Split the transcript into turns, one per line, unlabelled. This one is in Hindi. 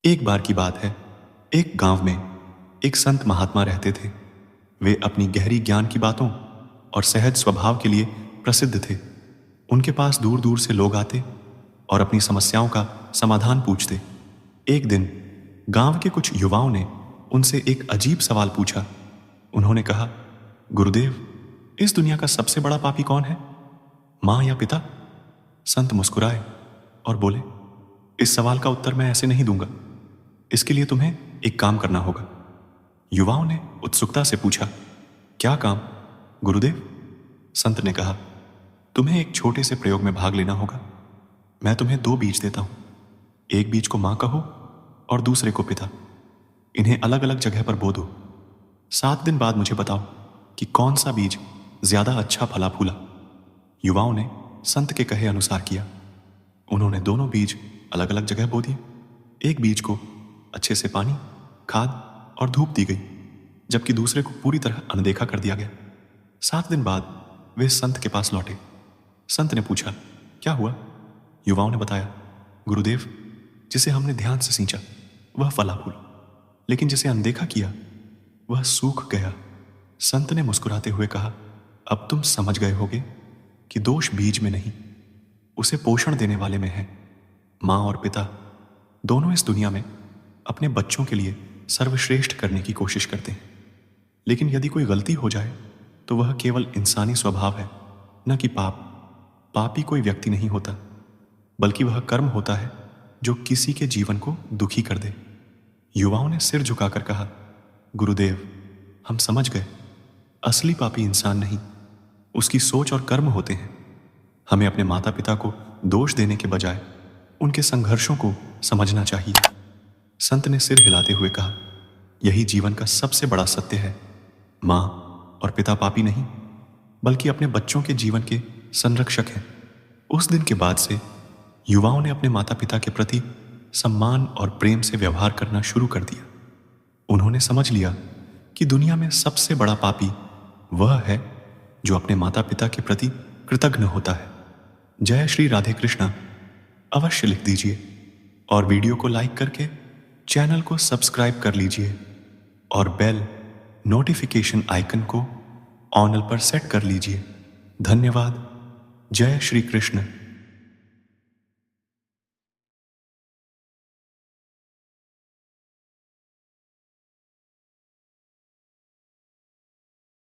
एक बार की बात है, एक गांव में एक संत महात्मा रहते थे। वे अपनी गहरी ज्ञान की बातों और सहज स्वभाव के लिए प्रसिद्ध थे। उनके पास दूर दूर से लोग आते और अपनी समस्याओं का समाधान पूछते। एक दिन गांव के कुछ युवाओं ने उनसे एक अजीब सवाल पूछा। उन्होंने कहा, गुरुदेव, इस दुनिया का सबसे बड़ा पापी कौन है, माँ या पिता? संत मुस्कुराए और बोले, इस सवाल का उत्तर मैं ऐसे नहीं दूंगा। इसके लिए तुम्हें एक काम करना होगा। युवाओं ने उत्सुकता से पूछा, क्या काम, गुरुदेव? संत ने कहा, तुम्हें एक छोटे से प्रयोग में भाग लेना होगा। मैं तुम्हें दो बीज देता हूं। एक बीज को मां कहो और दूसरे को पिता। इन्हें अलग अलग जगह पर बो दो। 7 दिन बाद मुझे बताओ कि कौन सा बीज ज्यादा अच्छा फला फूला। युवाओं ने संत के कहे अनुसार किया। उन्होंने दोनों बीज अलग अलग जगह बो दिए। एक बीज को अच्छे से पानी, खाद और धूप दी गई, जबकि दूसरे को पूरी तरह अनदेखा कर दिया गया। 7 दिन बाद वे संत के पास लौटे। संत ने पूछा, क्या हुआ? युवाओं ने बताया, गुरुदेव, जिसे हमने ध्यान से सींचा वह फला फूला, लेकिन जिसे अनदेखा किया वह सूख गया। संत ने मुस्कुराते हुए कहा, अब तुम समझ गए होगे कि दोष बीज में नहीं, उसे पोषण देने वाले में है। माँ और पिता दोनों इस दुनिया में अपने बच्चों के लिए सर्वश्रेष्ठ करने की कोशिश करते हैं, लेकिन यदि कोई गलती हो जाए तो वह केवल इंसानी स्वभाव है, न कि पाप। पापी कोई व्यक्ति नहीं होता, बल्कि वह कर्म होता है जो किसी के जीवन को दुखी कर दे। युवाओं ने सिर झुकाकर कहा, गुरुदेव, हम समझ गए। असली पापी इंसान नहीं, उसकी सोच और कर्म होते हैं। हमें अपने माता पिता को दोष देने के बजाय उनके संघर्षों को समझना चाहिए। संत ने सिर हिलाते हुए कहा, यही जीवन का सबसे बड़ा सत्य है। माँ और पिता पापी नहीं, बल्कि अपने बच्चों के जीवन के संरक्षक हैं। उस दिन के बाद से युवाओं ने अपने माता पिता के प्रति सम्मान और प्रेम से व्यवहार करना शुरू कर दिया। उन्होंने समझ लिया कि दुनिया में सबसे बड़ा पापी वह है जो अपने माता पिता के प्रति कृतज्ञ होता है। जय श्री राधे कृष्णा अवश्य लिख दीजिए और वीडियो को लाइक करके चैनल को सब्सक्राइब कर लीजिए और बेल नोटिफिकेशन आइकन को ऑन पर सेट कर लीजिए। धन्यवाद। जय श्री कृष्ण।